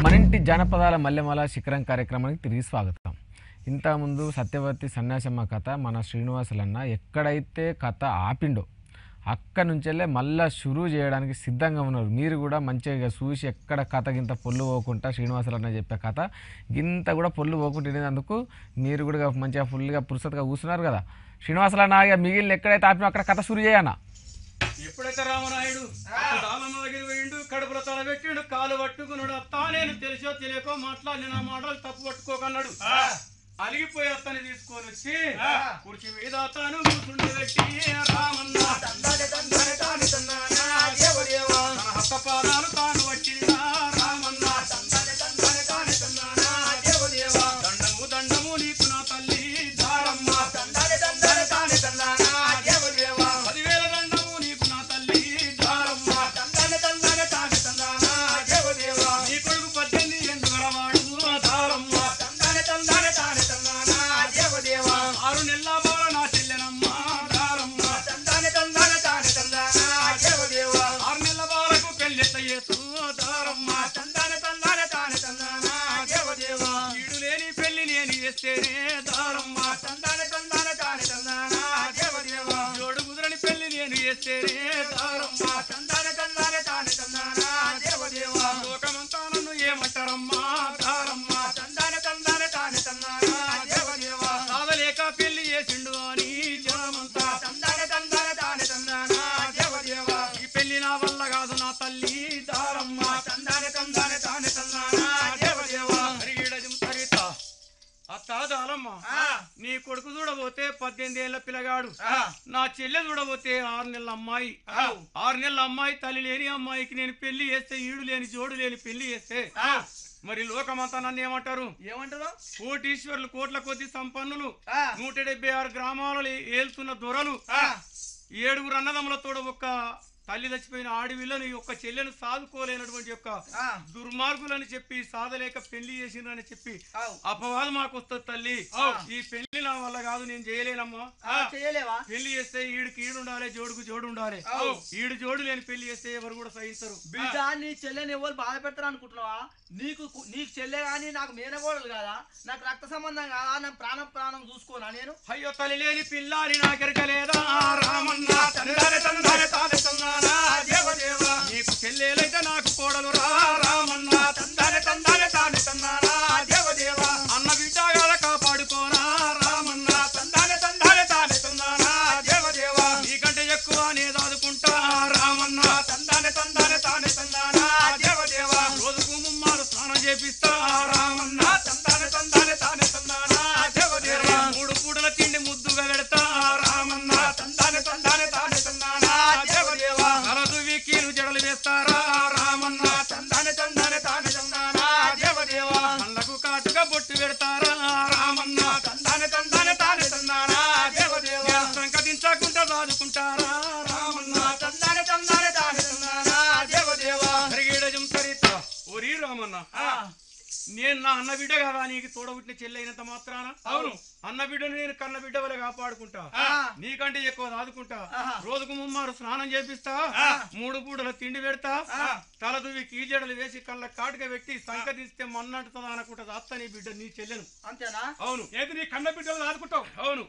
మనింటి జానపదాల మల్లెమాల శిఖరం కార్యక్రమానికి తిరిగి స్వాగతం. ఇంతకుముందు సత్యవతి సన్యాసమ్మ కథ మన శ్రీనివాసులన్న ఎక్కడైతే కథ ఆపిండో అక్కడ నుంచెల్లే మళ్ళీ షురూ చేయడానికి సిద్ధంగా ఉన్నారు. మీరు కూడా మంచిగా చూసి ఎక్కడ కథ గింత పొల్లు పోకుండా శ్రీనివాసులన్న చెప్పే కథ గింత కూడా పొల్లు పోకుంటున్నందుకు మీరు కూడా మంచిగా ఫుల్గా పురుసత్గా కూర్చున్నారు కదా. శ్రీనివాసులన్న మిగిలిన ఎక్కడైతే ఆపినో అక్కడ కథ షురూ చేయనా. ఎప్పుడైతే రామనాయుడు దానమ్మ దగ్గర పోయిండు, కడుపులో తల పెట్టిండు, కాలు పట్టుకున్నాడు. అత్తా నేను తెలిసో తెలియకో మాట్లాడి నా మాటలు తప్పు పట్టుకోకన్నాడు. అలిగిపోయి అత్తని తీసుకొని వచ్చి కుర్చీ మీద తాను కూర్చుండబెట్టి రామన్న హస్తపాదాలు తాను పట్టిందా రామన్న దండము దండము నీకు నా తల్లి దారమ్మ 10,000 దండము నీకు నా తల్లి దారమ్మ నీ కొడుకు 18 ఎందుకు గలవాడు దారమ్మ 6 నెలల బాల నా చెల్లెనమ్మ దారమ్మ 6 నెలల బాలకు పెళ్ళెత్త చేసు దారమ్మ ఈడు లేని పెళ్లి లేని చేస్తేనే దారమ్మ జోడు కుదరని పెళ్లి నేను చేస్తేనే దారమ్మ లోకమంతా నన్ను ఏమంటారమ్మా దారమ్మ సాధలేక పెళ్లి చేసిండు అని జనమంతా ఈ పెళ్లి నా వల్ల కాదు నా తల్లి దారమ్మ అత్త దారమ్మ నీ కొడుకు చూడబోతే 18 ఏళ్ల పిల్లగాడు, నా చెల్లె చూడబోతే 6 నెలల అమ్మాయి. 6 నెలల అమ్మాయి తల్లి లేని అమ్మాయికి నేను పెళ్లి చేస్తే, ఈడు లేని జోడు లేని పెళ్లి చేస్తే మరి లోకమంతా నన్ను ఏమంటారు? కోటీశ్వరులు, కోట్ల కొద్ది సంపన్నులు, 176 గ్రామాలలో ఏల్తున్న దొరలు, 7 అన్నదమ్ములతో ఒక్క తల్లి చచ్చిపోయిన ఆడవిల్లని ఒక్క చెల్లెను సాదుకోలేనటువంటి యొక్క దుర్మార్గులని చెప్పి సాధలేక పెళ్లి చేసిండ్రని చెప్పి అపవాదం మాకు వస్తుంది తల్లి. ఈ పెళ్లి నా వల్ల కాదు, నేను చేయలేనమ్మా. పెళ్లి చేస్తే ఈడికి ఈడు ఉండాలి, జోడుకు జోడు ఉండాలి. ఈడు జోడు లేని పెళ్లి చేస్తే ఎవరు కూడా సహించరు. బిడ్డ నీ చెల్లెని ఎవరు బాధ పెడతారు అనుకుంటున్నావా? నీకు చెల్లె గాని నాకు మేనగోడలు కాదా? నాకు రక్త సంబంధం కాదా? నా ప్రాణం చూసుకోనా నేను? అయ్యో తల్లి లేని పిల్లాని నాకెరకలేదా రామన్న నీకు చెల్లెలైతే నాకు కోడలు రా రామన్న అన్న బిడ్డగా కాపాడుకోనా రామన్న నీకంటే ఎక్కువ నే దాదుకుంటా రామన్న రోజుకు 3 స్నానం చేపిస్తా రామన్న 3 పూటల తిండి ముద్దుగా పెడతా రామన్న కీలు జడలు వేస్తారా రామన్న కళ్ళకు కాటుగా బొట్టు పెడతారా రామన్న సంకటించకుండా దాదుకుంటారా రామన్న ఒరి రామన్న నేను నా అన్న బిడ్డ కదా, నీకు తోడబుట్టిన చెల్లైనంత మాత్రాన అవును అన్న బిడ్డను నేను కన్న బిడ్డ వల్ల కాపాడుకుంటా, నీకంటే ఎక్కువ దాదుకుంటా. రోజుకు 3 స్నానం చేపిస్తా, 3 పూటల తిండి పెడతా, తల దువ్వి కీజడలు వేసి కళ్ళ కాటుగా పెట్టి సంకటిస్తే మన్నంటుతుందా అనుకుంటా. అత్త నీ బిడ్డ నీ చెల్లెను అంతేనా? అవును. ఏది నీ కన్న బిడ్డలు దాదుకుంటావు? అవును.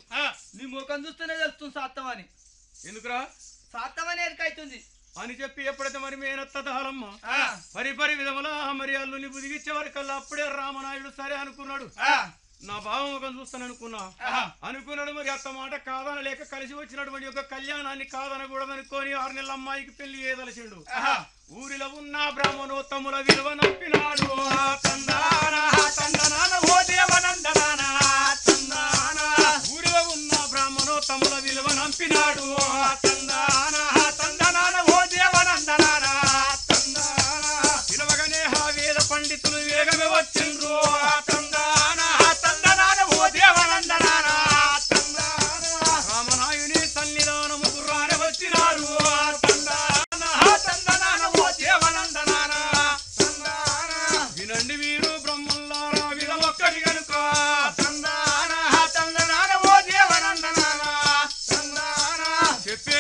నీ ముఖం చూస్తేనే తెలుస్తుంది సాత్తమని. ఎందుకురా సాత్తమని ఎరికైతుంది అని చెప్పి ఎప్పుడైతే మరి మేనత్త దాలమ్మ పరి విధముల మరి అల్లుని బుదిగిచ్చే వరకల్లా అప్పుడే రామనాయుడు సరే అనుకున్నాడు. నా భావం ముఖం చూస్తాను అనుకున్నాడు. మరి అత్త మాట కాదనలేక కలిసి వచ్చినటువంటి ఒక కళ్యాణాన్ని కాదనకూడదనుకొని 6 నెలల అమ్మాయికి పెళ్లి ఏదలసిండు. ఊరిలో ఉన్న బ్రాహ్మణోత్తముల విలువ నంపినాడు. ఊరిలో ఉన్న బ్రాహ్మణోత్తముల విలువ నంపినాడు. పిలవగానే వేద పండితులు వేగమే వచ్చిండ్రు. రామనాయుని సన్నిధానము గుర్రానే వచ్చినారు. వినండి వీరు బ్రహ్మల్లారా విధమొక్కటి కనుక చెప్పే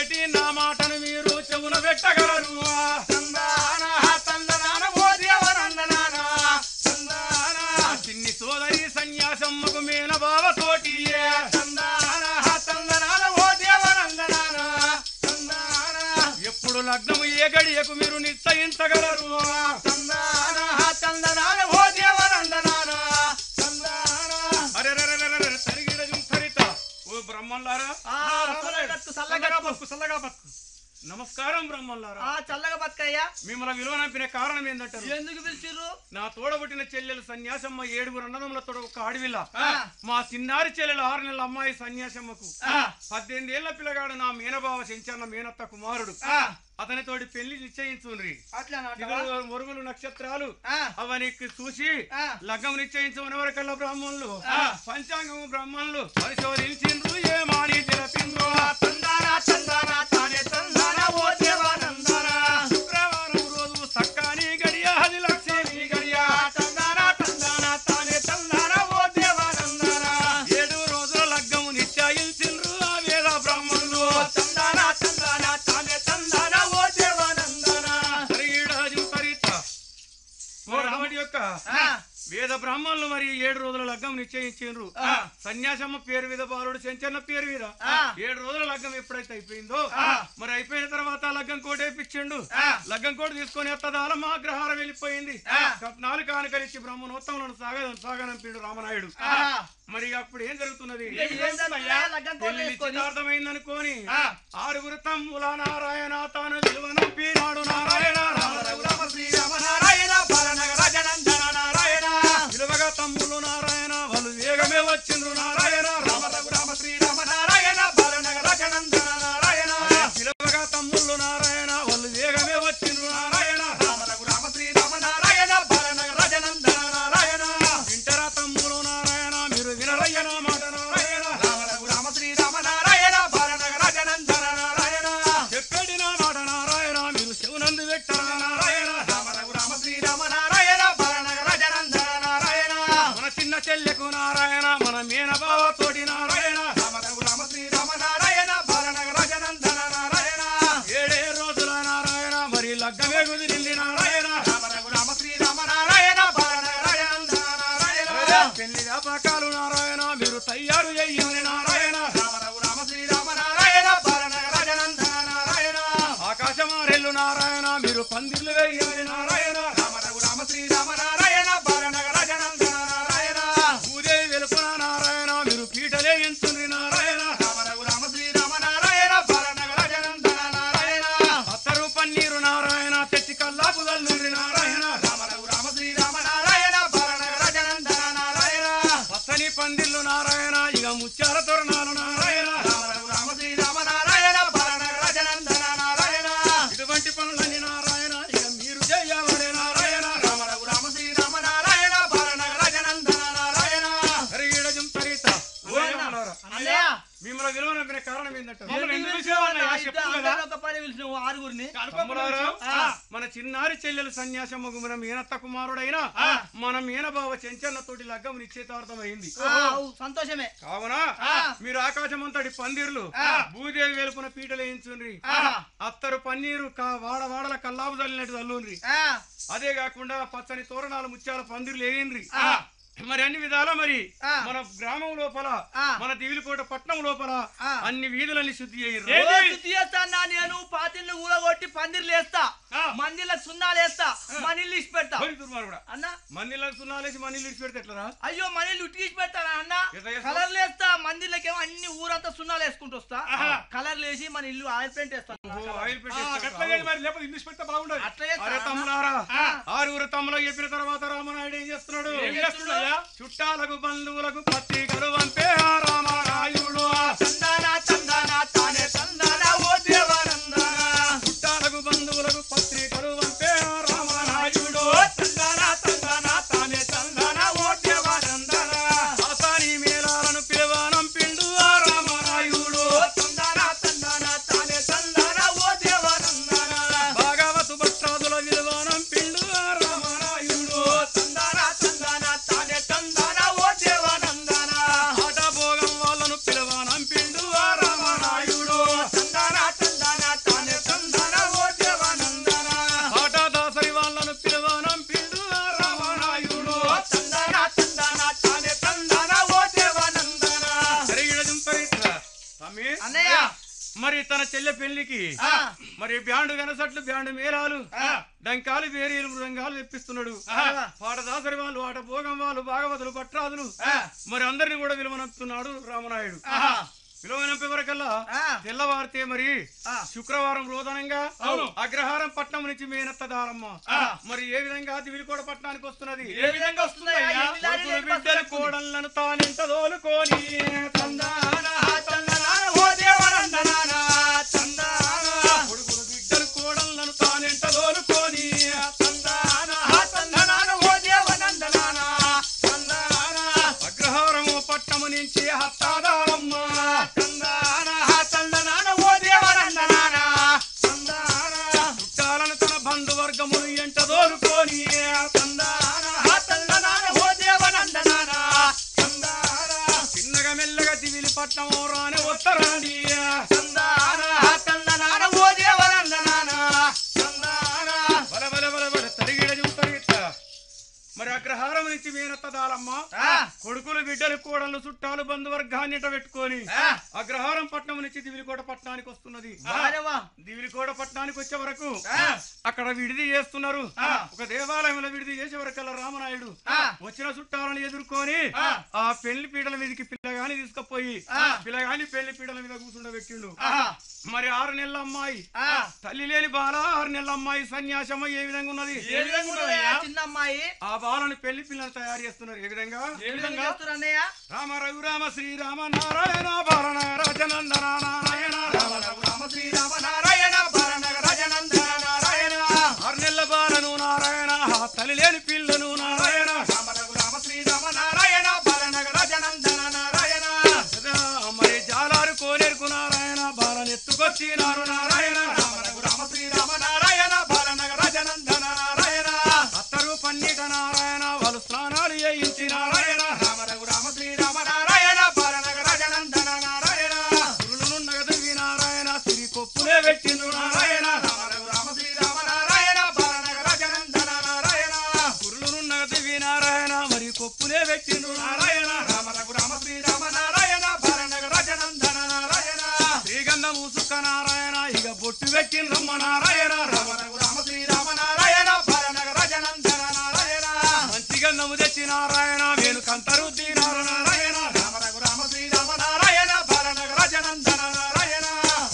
రోజులు లగ్నము ఏ గడియకు మీరు నిశ్చయించగలరు అరే సరిత ఓ బ్రహ్మలారా చల్లగా బతుకు నమస్కారం బ్రహ్మలారా చల్లగా బతుకయ్యా మిమ్మల్ని విలువనంపిన కారణం ఏంటంటారు ఎందుకు పిలిచిర్రు నా తోడబుట్టిన చెల్లెలు సన్యాసమ్మ 7 అన్నదమ్ములతో ఒక ఆడవిల్ల మా చిన్నారి చెల్లెలు 6 నెలల అమ్మాయి సన్యాసమ్మకు 18 ఏళ్ల పిల్లగాడు నా మేనబావ చెంచన్న మేనత్త కుమారుడు అతనితోటి పెళ్లి నిశ్చయించుండ్రి మొరుగులు నక్షత్రాలు అవనికి చూసి లగ్గం నిశ్చయించమని వరకల్లా బ్రాహ్మణులు పంచాంగము బ్రాహ్మణులు పరిశోధించిండ్రు ఏమాని తెలిపిండ్రు శుక్రవారం రోజు సక్కాని గడియ 10 లక్షలు గడియ 7 రోజుల లగ్గము నిశ్చయించిండ్రు ఆ వేద బ్రాహ్మణులు వేద బ్రాహ్మణులు మరి 7 రోజుల లగ్గం నిశ్చయించారు సన్యాసమ్మ పేరు మీద బాలుడు చెంచన్న పేరు మీద 7 రోజుల లగ్గం ఎప్పుడైతే అయిపోయిందో మరి అయిపోయిన తర్వాత లగ్గం కోట వేయించిండు లగ్గం కోట తీసుకొని అత్తదాలమ్మ అగ్రహారం వెళ్ళిపోయింది కట్నాలు కానుకలిచ్చి బ్రహ్మణోత్తములను సాగనంపిండు రామనాయుడు మరి అప్పుడు ఏం జరుగుతున్నది అర్థమైందనుకోని 6 తమ్ముల నారాయణ తాను విలువనంపినాడు నారాయణ విలువగా తమ్ములు నారాయణ వాళ్ళు వేగమే వచ్చిండ్రు నారాయణ విలువగా తమ్ముళ్ళు నారాయణ వాళ్ళు వేగమే వచ్చిండ్రు నారాయణ వింటరా తమ్ములు నారాయణ మీరు వినరయ్య నా మాట నారాయణ చెప్పేది నా మాట నారాయణ మీరు శివనందు వ్యక్తరా నారాయణ మన చిన్న చెల్లెకు నారాయణ మన మేనబావ తోటి నారాయణ 7 రోజుల నారాయణ మరి లగ్గమే కుదిరింది నారాయణ పెళ్లి వ్యాపకాలు నారాయణ మీరు తయారు చెయ్యండి నారాయణ ఆకాశమారెల్లు నారాయణ మీరు పందిర్లు వేయండి నారాయణ భూదేవి వెలుపున నారాయణ మీరు పీటలే ఎంచుండ్రి నారాయణ అత్తరు పన్నీరు నారాయణ తెచ్చి కల్లాపు తల్లుండ్రి నారాయణ పచ్చని పందిర్లు నారాయణ ఇక ముత్యాల తోరణాలు నారాయణ ఇటువంటి పనులన్నీ నారాయణ ఇక మీరు చెయ్యాలనే నారాయణ మిమ్మల్ని విలువనంపిన కారణం ఏంటంటే మన చిన్నారి చెల్లెలు సన్యాసమ్మకు మన మేనత్త కుమారుడైన మన మేనబావ చెంచన్న తోటి లగ్గం నిశ్చితార్థం అయింది సంతోషమే కావున మీరు ఆకాశం అంతటి పందిర్లు భూదేవి వెలుపున పీటలు వేయించుండ్రి అత్తరు పన్నీరు వాడవాడల కల్లాపు చల్లినట్టు చల్లుండ్రి అదే కాకుండా పచ్చని తోరణాలు ముత్యాల పందిర్లు వేయండ్రి మరి అన్ని విధాల మరి మన గ్రామం లోపల మన దివిలికోట పట్నం లోపల అన్ని వీధులన్నీ శుద్ధి చేస్తా నేను పాతిళ్ళు ఊరగొట్టి పందిర్లు వేస్తా మందిలకు సున్నాలు వేస్తా మనీళ్ళు ఇచ్చి పెడతా అన్న మందిలకు సున్నాలేసి మనీళ్ళు ఇచ్చి పెడితే ఎట్లరా అయ్యో మనీళ్ళు ఉట్టికి పెడతానా అన్న కలర్లు వేస్తా మందిర్లకేమో అన్ని ఊరంతా సున్నాలు వేసుకుంటూ వస్తా కలర్లు వేసి మన ఇల్లు ఆయిల్ పెయింట్ వేస్తా అరే తమ్ములారా 6 తమ్ములకు చెప్పిన తర్వాత రామనాయుడు ఏం చేస్తున్నాడు చుట్టాలకు బంధువులకు పత్రికలు పంపే రామనాయుడు చుట్టాలకు బంధువులకు పత్రికలు పంపే రామనాయుడు ఆసాని మేళాలను పిలవనంపిండు రామనాయుడు భాగవతు భట్రాదుల విలువనంపిండు రామనాయుడు ఆటభోగం వాళ్ళను పిలవనంపిండు రామనాయుడు ఆటదాసరి వాళ్ళను పిలవనంపిండు రామనాయుడు అన్నయ్య మరి తన చెల్లె పెళ్లికి మరి బ్యాండు గనసట్లు బ్యాండు మేళాలు డంకాలు వేరీలు మృదంగాలు తెప్పిస్తున్నాడు పాటదాసరి వాళ్ళు ఆట భోగం వాళ్ళు భాగవతులు పట్రాదులు మరి అందరిని కూడా విలువనంపుతున్నాడు రామనాయుడు. విలువనంపే వరకల్లా తెల్లవారితే మరి శుక్రవారం రోదనంగా అగ్రహారం పట్నం నుంచి మేనత్త దారమ్మ మరి ఏ విధంగా దివిలికోట పట్టణానికి వస్తున్నది, ఏ విధంగా వస్తుంది బిడ్డల కోడళ్లను తానెంత తోలుకొని కొడుకులు బిడ్డలు కోడళ్లను తానెంత తోలుకొని అగ్రహారము పట్టణము నుంచి హత్తాదారమ్మ చుట్టాలను తన బంధువర్గములు ఎంట తోలుకొని చిన్నగా మెల్లగా దివిలి పట్టణము రాని వస్తారండి తరిగిడ చూస్తారు ఇట్లా మరి అగ్రహారం నుంచి మేనత్త దాలమ్మ కొడుకులు బిడ్డలు కోడళ్ళు చుట్టాలు బంధువర్గాన్ని పెట్టుకొని అగ్రహారం పట్నం నుంచి దివిలికోట పట్టణానికి వస్తున్నది. దివిలికోట పట్టణానికి వచ్చే వరకు అక్కడ విడిది చేస్తున్నారు. ఒక దేవాలయంలో విడిది చేసే వరకల్లా రామనాయుడు వచ్చిన చుట్టాలను ఎదుర్కొని ఆ పెళ్లి పీటల మీదకి పిల్లగాని తీసుకుపోయి పిల్లగాని పెళ్లి పీటల మీద కూర్చుండబెట్టిండు. మరి 6 నెలల అమ్మాయి తల్లి లేని బాల 6 నెలల అమ్మాయి సన్యాసమ్మ ఏ విధంగా ఉన్నది, చిన్న అమ్మాయి ఆ బాలను పెళ్లి పిల్లలు తయారు చేస్తున్నారు. ఏ విధంగా రామ రఘురామ శ్రీరామ నారాయణ బాలన రాజనందన నారాయణ రామ రఘురామ శ్రీరామ నారాయణ బాలన రాజనందన నారాయణ 6 నెలల బాలను నారాయణ తల్లి లేని పిల్లను నారాయణ రామ రఘురామ శ్రీరామ నారాయణ బాలన రాజనందన నారాయణ మరి జాలారు కోనేరుకు నారాయణ బాలను ఎత్తుకొచ్చినారు నారాయణ రామ రఘురామ శ్రీరామ నారాయణ బాలన రాజనందన నారాయణ అత్తరు పన్నీట నారాయణ వాళ్ళు స్నానాలు చేయించి నారాయణ రామ రఘురామ శ్రీరామ నారాయణ బాలన రాజనందన నారాయణ గురులను నగదవి నారాయణ సిరి కొప్పులే పెట్టిండు నారాయణ రామ రఘురామ శ్రీరామ నారాయణ బాలన రాజనందన నారాయణ గురులను నగదవి నారాయణ మరి కొప్పులే పెట్టిండు నారాయణ రామ రఘురామ శ్రీరామ నారాయణ బాలన రాజనందన నారాయణ శ్రీగంధము సుఖ నారాయణ ఇక బొట్టు పెట్టిండ్రమ్మ నారాయణ రామ రఘురామ శ్రీరామ నారాయణ బాలన రాజనందన నారాయణ మంచి గంధము తెచ్చి నారాయణ వేలు కంతరుద్ది నారాయణ రామ రఘురామ శ్రీరామ నారాయణ బాలన రాజనందన నారాయణ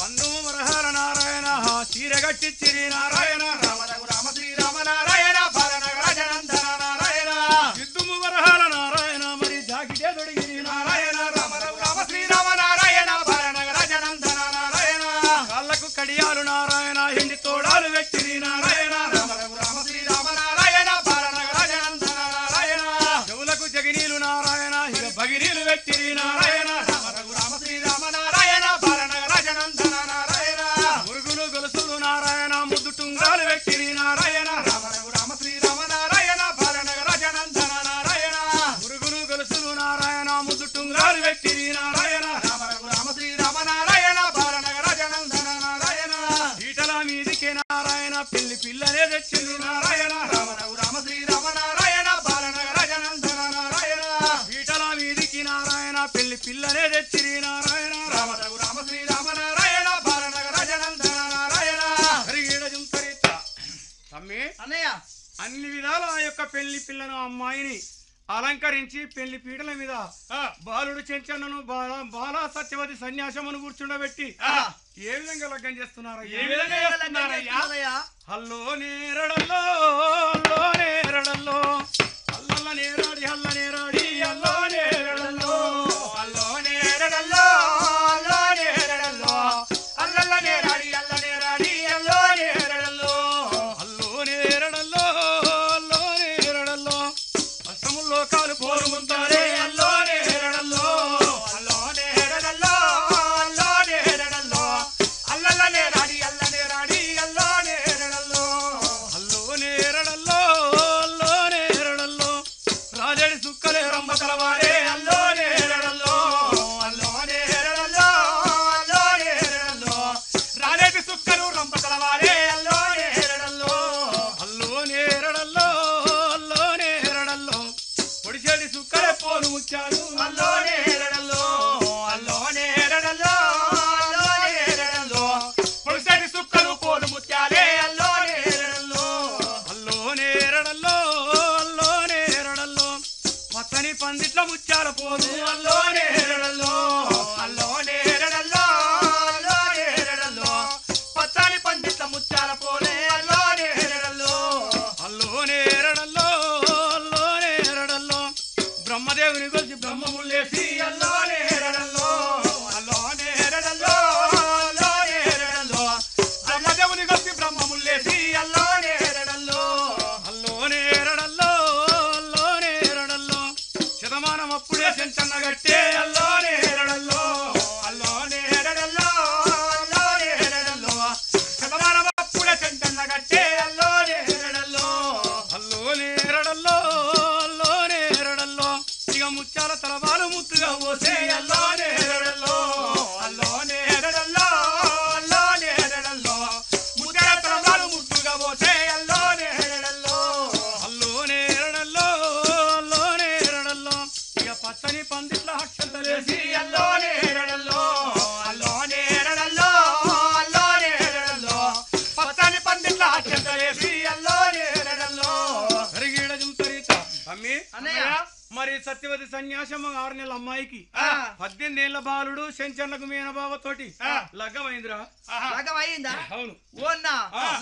పందుము మరహాల నారాయణ చీరగట్టిచ్చిరి నారాయణ రామ రఘురామ శ్రీరామ నారాయణ బాలన రాజనందన నారాయణ సిద్ధుము వరహాల నారాయణ మరి జాకిటే దొడిగిరి నారాయణ రామ రఘురామ శ్రీరామ నారాయణ బాలన రాజనందన నారాయణ కాళ్ళకు కడియాలు నారాయణ ఎండి తోడాలు వ్యక్తిని నారాయణ రామ రఘురామ శ్రీరామ నారాయణ బాలన రాజనందన నారాయణ చెవులకు జగినీలు నారాయణ ఇక భగినీలు వ్యక్తిని నారాయణ రామ రఘురామ శ్రీరామ నారాయణ బాలన రాజనందన నారాయణ మురుగులు గొలుసులు నారాయణ ముద్దు టుంగాలు వ్యక్తిని నారాయణ రామ రఘురామ శ్రీరామ నారాయణ బాలన రాజనందన నారాయణ మురుగులు గొలుసులు నారాయణ ముద్దు టుంగాలు వ్యక్తిని నారాయణ రామ రఘురామ శ్రీరామ నారాయణ బాలన రాజనందన నారాయణ ఈటల మీదికి నారాయణ పెళ్లి పిల్లనే తెచ్చింది నారాయణ రామ రఘురామ శ్రీరామ నారాయణ బాలన రాజనందన నారాయణ ఈటల మీదికి నారాయణ పెళ్లి పిల్లనే తెచ్చిరి నారాయణ రామ రఘురామ శ్రీరామ నారాయణ బాలన రాజనందన నారాయణ తమ్మి అన్నయ్య అన్ని విధాలు ఆ యొక్క పెళ్లి పిల్లను అమ్మాయిని అలంకరించి పెళ్లి పీటల మీద బాలుడు చెంచన్నను బాలా సత్యవతి సన్యాసమును కూర్చుండబెట్టి ఏ విధంగా లగ్గం చేస్తున్నారు, ఏ విధంగా చేస్తున్నారయ్యా? హల్లో నేరడల్లో హల్లో నేరడల్లో అల్లల్ల నేరాడి హల్ల నేరాడి హల్లో నేరడల్లో హల్లో నేరడల్లో హల్లో నేరడల్లో అల్లల్ల నేరాడి హల్ల నేరాడి హల్లో నేరడల్లో హల్లో నేరడల్లో హల్లో నేరడల్లో అష్టముల్లో కాలు పోరుముంతారే హల్లో నేరడల్లో హల్లో నేరడల్లో హల్లో నేరడల్లో అల్లల్ల నేరాడి హల్ల నేరాడి హల్లో నేరడల్లో హల్లో నేరడల్లో అక్షంతలేసి అల్లో నేరడల్లో సరిగీడ జుంతరిత అమ్మి అన్నయ్య మరి సత్యవతి సన్యాసమ్మ 6 నెలల అమ్మాయికి 18 ఏళ్ల బాలుడు శంచర్లకు మీనబావతోటి లగ్గమైందిరా లగ్గం అయిందా అవును ఓన్నా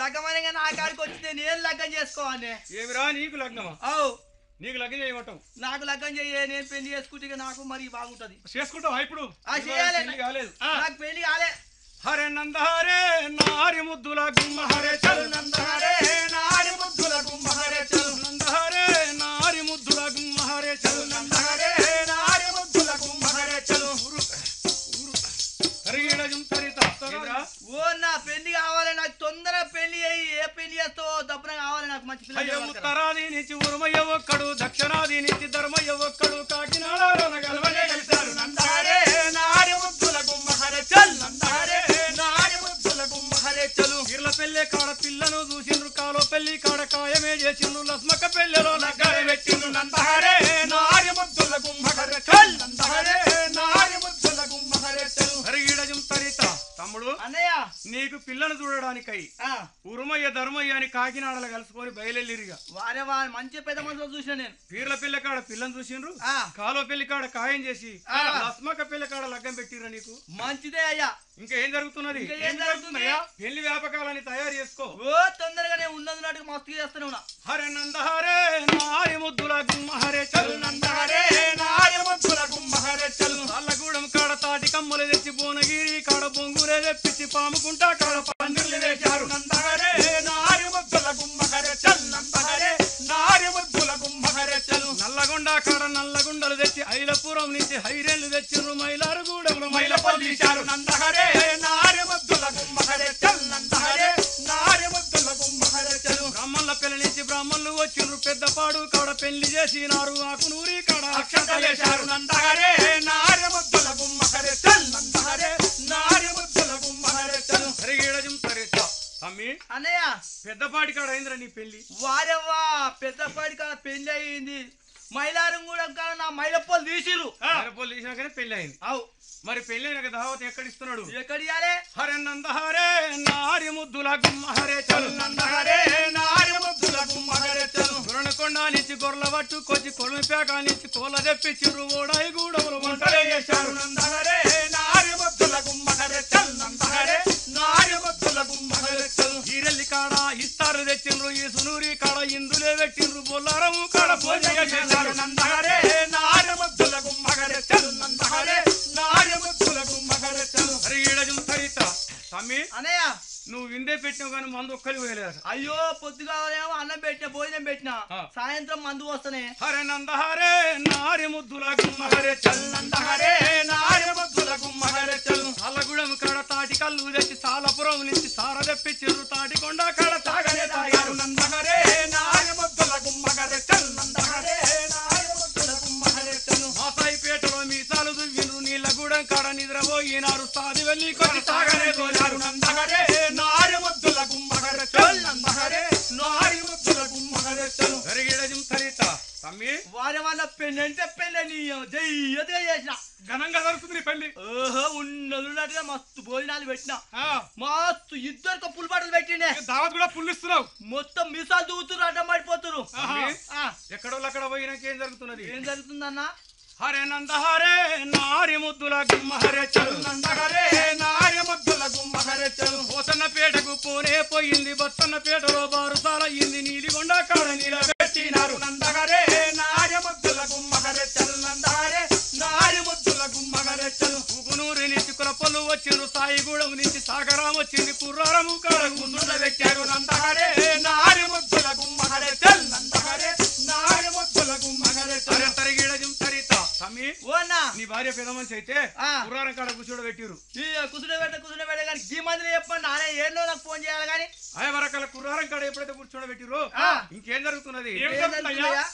లగ్గమైన నా కాడికి వచ్చి నేను లగ్గం చేసుకోవాలి ఏమిరా నీకు లగ్నమా అవు నీకు లగ్గం చేయమంటావు నాకు లగ్గం చెయ్యే నేను పెళ్లి చేసుకుంటే నాకు మరి బాగుంటది చేసుకుంటావా ఇప్పుడు చేయాలి పెళ్లి కాలేదు నాకు పెళ్లి కాలే హరే నంద హరే నారి ముద్దుల గుమ్మ హరే చల్ నంద హరే నారి ముద్దుల గుమ్మ హరే చల్ నంద హరే నారి ముద్దుల గుమ్మ హరే చల్ నంద హరే నారి ముద్దుల గుమ్మ హరే చల్ హరిగీడ జుంతరిత ఓ నా పెళ్లి కావాలి నాకు తొందర పెళ్లి అయ్యి ఏ పెళ్లి చేస్తావో దప్పున కావాలి నాకు మంచి పిల్ల ఉత్తరాది నుంచి ఉరుమయ్య ఒక్కడు దక్షిణాది నుంచి ధర్మయ్య ఒక్కడు కాకినాడలోన గలవనే కలిశారు నంద హరే నారి ముద్దుల గుమ్మ హరే చల్ నంద హరే నారి ముద్దుల గుమ్మ హరే చల్ ఇర్ల పెళ్ళే కాడ పిల్లను చూసిండ్రు కాలో పెళ్లి కాడ కాయమే చేసిండ్రు లస్మక పెళ్ళెలో లగ్గాలు పెట్టిండ్రు నంద హరే నారి ముద్దుల గుమ్మ హరే చల్ నంద హరే నారి ముద్దుల గుమ్మ హరే చల్ హరిగీడ జుంతరిత తమ్ముడు అన్నయ్య నీకు పిల్లను చూడడానికై ఉరుమయ్య ధర్మయ్య అని కాకినాడలో కలుసుకొని బయలుదేరిగా వారే వారి మంచి పెద్ద మనుషులు చూసిన నేను పీర్ల పిల్ల కాడ పిల్లని చూసిండ్రు కాలో పెళ్లి కాడ ఖాయం చేసి లస్మక పిల్ల కాడ లగ్గం పెట్టిర్రా నీకు మంచిదే అయ్యా ఇంకా ఏం జరుగుతున్నది ఏం జరుగుతుంది పెళ్లి వ్యాపకాలని తయారు చేసుకో ఓ తొందరగానే ఉన్నది మస్తు చేస్తూనే ఉన్నా హరే నంద హరే నారి ముద్దుల గుమ్మ హరే చల్ నంద హరే నారి ముద్దుల గుమ్మ హరే చల్ అల్లగూడెం కాడ తాటి కమ్మలు తెచ్చి భువనగిరి కాడ బొంగురే తెప్పించి పాముకుంటా కాడ పందిర్లు వేశారు నంద హరే నారి ముద్దుల గుమ్మ హరే చల్ నంద హరే నారి ముద్దుల గుమ్మ హరే చల్ నల్లగొండ కాడ నల్లగుండలు తెచ్చి ఐలపురం నుంచి హైరేళ్లు తెచ్చిర్రు మైలారుగూడెంలో మైలపల్లి తీశారు నంద హరే నారి ముద్దుల గుమ్మ హరే చల్ నంద హరే నారి ముద్దుల గుమ్మ హరే చల్ బ్రాహ్మణుల పెళ్లి నుంచి బ్రాహ్మణులు వచ్చిండ్రు పెద్దపాడు కాడ పెళ్లి చేసినారు ఆకునూరి కాడ అక్షంతలేశారు నంద హరే నారి ముద్దుల గుమ్మ హరే చల్ నంద హరే నారి ముద్దుల గుమ్మ హరే చల్ హరిగీడ జుంతరిత అమ్మి అన్నయ్య పెద్దపాటి కాడ అయిందిరా నీ పెళ్లి వారెవ్వా పెద్దపాటి కాడ పెళ్లి అయింది మైలారం కూడా కాడ నా మైలప్పలు తీసిరు మైలప్పలు తీసినాకనే పెళ్లి అయింది అవు మరి పెళ్లి అయినాక దావత్ ఎక్కడిస్తున్నాడు ఎక్కడ ఇయ్యాలి హరే నంద హరే నారి ముద్దుల గుమ్మ హరే చల్ నంద హరే నారి ముద్దుల గుమ్మ హరే చల్ గురణకొండ నుంచి గొర్రెల పట్టు కొచ్చి కొలుపేక నుంచి కోల తెప్పించిర్రు ఓడాయి గూడములు వంటలే చేశారు నంద హరే నారి ముద్దుల గుమ్మ హరే చల్ నంద హరే నారి ముద్దుల గుమ్మ హరే చల్ ఈరెల్లి కాడ ఇస్తారు తెచ్చిండ్రు ఈ సునూరి కాడ ఇందులే పెట్టిండ్రు బొల్లారము కాడ భోజనం చేశారు నంద హరే నారి ముద్దుల గుమ్మ హరే చల్ నంద హరే నారి ముద్దుల గుమ్మ హరే చల్ హరిగీడ జుంతరిత తమ్మి అన్నయ్య నువ్వు విందే పెట్టినావు కానీ మందు ఒక్కరి పోయలేదు అయ్యో పొద్దుగాలేమో అన్నం పెట్టిన భోజనం పెట్టిన సాయంత్రం మందు వస్తనే హరే నంద హరే నారి ముద్దుల గుమ్మ హరే చల్ నంద హరే నారి ముద్దుల గుమ్మ హరే చల్ అల్లగూడెం కాడ తాటి కల్లు తెచ్చి సాలపురం నుంచి సార తెప్పించిర్రు తాటికొండ కాడ తాగనే తాగారు నంద హరే నారి ముద్దుల గుమ్మ హరే చల్ నంద హరే నారి ముద్దుల గుమ్మ హరే చల్ మాసాయిపేటలో మీసాలు దువ్విండ్రు నీళ్ళగూడెం కాడ నిద్రపోయినారు సాది వెళ్ళి కొట్టి తాగనే తోలారు నంద హరే నారి ముద్దుల గుమ్మ హరే చల్ నంద హరే నారి ముద్దుల గుమ్మ హరే చల్ హరిగీడ జుంతరిత తమ్మి వారి వాళ్ళ పెళ్లి అంటే పెళ్ళని జయ్యతగా చేసిన ఘనంగా జరుగుతుంది పెళ్లి ఓహో ఉన్నట్టుగా మస్తు భోజనాలు పెట్టినా మస్తు ఇద్దరు కప్పులు బట్టలు పెట్టిండే దావత్ కూడా పుల్లిస్తున్నావు మొత్తం మీసాలు దూతురు అడ్డం పడిపోతురు ఎక్కడో అక్కడ పోయినాక ఏం జరుగుతున్నది ఏం జరుగుతుందన్నా హరే నంద హరే నారి ముద్దుల గుమ్మ హరే చల్ నంద హరే నారి ముద్దుల గుమ్మ హరే చల్ పోసన్నపేటకు పోనే పోయింది బత్తన్నపేటలో బారుసాల అయింది నీలిగొండ కాడ నిలబెట్టినారు నంద హరే నారి ముద్దుల గుమ్మ హరే చల్ నంద హరే నారి ముద్దుల గుమ్మ హరే చల్ ఉగునూరి నుంచి కులపల్లు వచ్చిండ్రు సాయిగూడెం నుంచి సాగరం వచ్చింది కుర్రారము కాడ గుండుల పెట్టారు నంద హరే నారి ముద్దుల గుమ్మ హరే చల్ నంద హరే నారి ముద్దుల గుమ్మ హరే చల్ తరిగిడ జుంతరిత తమ్మి ఓనా నీ భార్య పెద్ద మనిషి అయితే కుర్రారం కాడ కూర్చోబెట్టిరు కూర్చుంటే కానీ ఈ మందిని చెప్పండి నానే ఏదో నాకు ఫోన్ చేయాలి కానీ అయ్య వరకల కుర్రారం కాడ ఎప్పుడైతే కూర్చోబెట్టిరు ఇంకేం జరుగుతున్నది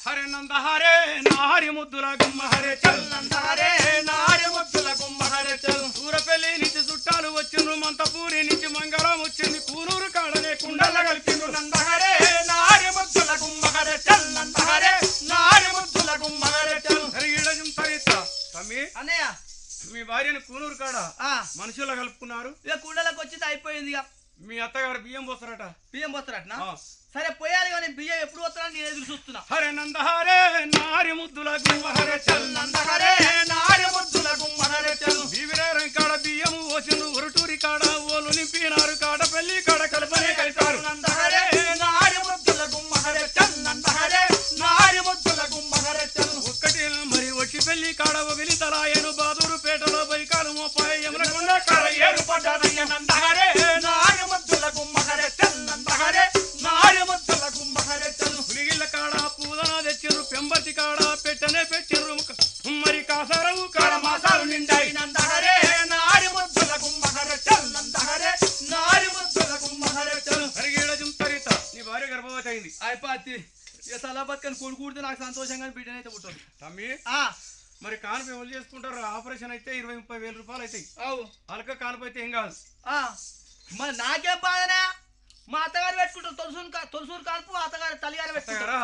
హరే నంద హరే నారి ముద్దుల గుమ్మ హరే చల్ నంద హరే నారి ముద్దుల గుమ్మ హరే చల్ ఊరపల్లి నుంచి చుట్టాలు వచ్చిండ్రు మంతపూరి నుంచి మంగళం వచ్చింది కూనూరు కాడనే కుండల కలిపిండ్రు నంద హరే నారి ముద్దుల గుమ్మ హరే చల్ నంద హరే నారి ముద్దుల గుమ్మ హరే చల్ హరిగీడ జుంతరిత తమ్మి అన్నయ్య మీ భార్యను కూనూరు కాడ మనుషుల కలుపుకున్నారు ఇక కుండలకు వచ్చింది అయిపోయింది ఇక మీ అత్తగారు బియ్యం పోస్తారట. బియ్యం పోస్తారట. సరే పోయాలి కానీ బియ్యం ఎప్పుడు వస్తారని నేను ఎదురు చూస్తున్నా. హరే నందహరే నారి ముద్దుల గుమ్మహరే చల్ నందహరే నారి ముద్దుల గుమ్మహరే చల్ బీవిరేరం కాడ బియ్యం పోసిండు ఒరుటూరి కాడ ఓలు నింపినారు కాడ పెళ్లి కాడ కలపనే కలిపారు నందహరే నారి ముద్దుల గుమ్మహరే చల్ నందహరే నారి ముద్దుల గుమ్మహరే చల్ ఒక్కటి మరి వచ్చి పెళ్లి కాడ ఒగిలి తలాయను బాదూరు పేటలో బైకాలు మోపాయ యమనకొండ కాడ ఏరు పడ్డాదయ్య నందహరే నారి ముద్దుల గుమ్మహరే చల్ నందహరే నారి ముద్దుల గుమ్మహరే చల్ పులిగిళ్ళ కాడ పూదన తెచ్చిర్రు పెంబర్తి కాడ పెట్టనే పెట్టిర్రు మరి కాసారవు కాడ మాసాలు నిండాయి నందహరే నారి ముద్దుల గుమ్మహరే చల్ నందహరే నారి ముద్దుల గుమ్మహరే చల్ హరిగేడ జుంతరిత నీ భార్య గర్భవతి అయింది అయిపోద్ది ఇక సలా బతుకని కొడుకుడితే నాకు సంతోషంగా బిడ్డనైతే పుట్టాడు. తమ్మి మరి కానుపై వాళ్ళు చేసుకుంటారు ఆపరేషన్ అయితే 20-30 వేల రూపాయలు అవుతాయి. అలక కానుపై అయితే ఏం కాదు. మరి నాకేం బాధనే మా అత్తగారు పెట్టుకుంటారు తొలసూరు కానుపు అత్తగారు తల్లిగారు పెట్టుకుంటారు.